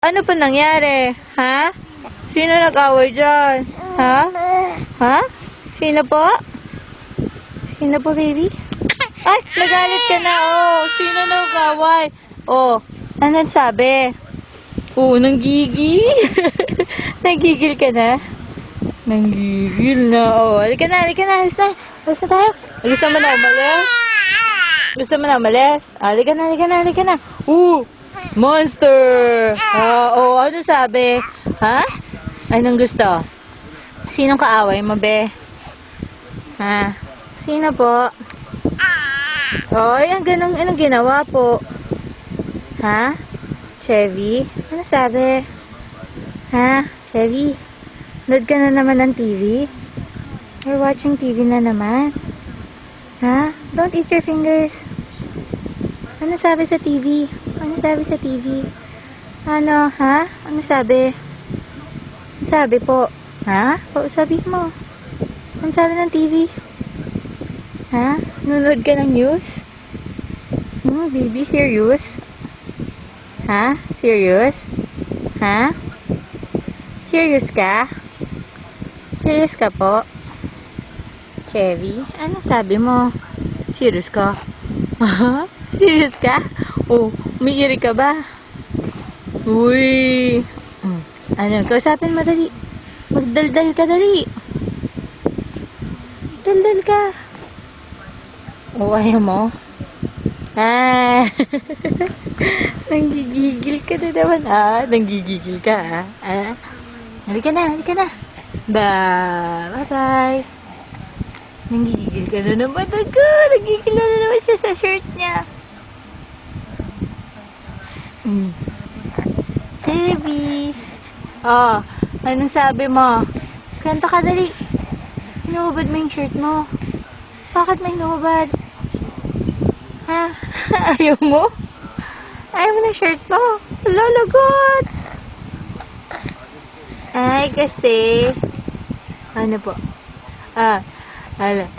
Ano pa nangyari? Ha? Sino nag-away dyan? Ha? Ha? Sino po? Sino po, baby? Ay, nagalit ka na. Oh, sino nag-away? Oh, ano sabi? Oh, nanggigil. Nanggigil ka na? Nanggigil na. Oh, halika na, halika na. Alis na. Alis na tayo. Gusto mo na umalis? Gusto mo na umalis? Halika na, halika na, halika na. Monster! Oh, ano sabi? Ha? Anong gusto? Sinong kaaway mo, be? Ha? Sino po? Oh, ayan, anong ginawa po? Ha? Chevy? Ano sabi? Ha? Chevy? Nood ka na naman ng TV? You're watching TV na naman? Ha? Don't eat your fingers. Ano sabi sa TV? Ano sabi sa TV? Ano, ha? Ano sabi? Ano sabi po? Ha? Sabi mo. Ano sabi ng TV? Ha? Nunod ka ng news? Baby, serious? Ha? Serious? Ha? Serious ka? Serious ka po? Chevy? Ano sabi mo? Serious ka? Ha? Serious ka? Oh, umiirik ka ba? Uy! Ano, kausapin mo dali. Magdaldal ka dali. Daldal ka. Oh, ayaw mo? Ah! Nanggigigil ka na naman, nanggigigil ka, Halika na, halika na. Bye-bye. Nanggigigil ka na naman ako. Nanggigigil na naman siya sa shirt niya. Chevy. Oh, anong sabi mo? Kanta ka dali. Hinubad mo yung shirt mo. Bakit may hinubad? Ha? Ayaw mo? Ayaw mo na shirt mo? Lalagot! Ay, kasi... Ano po? Bye-bye.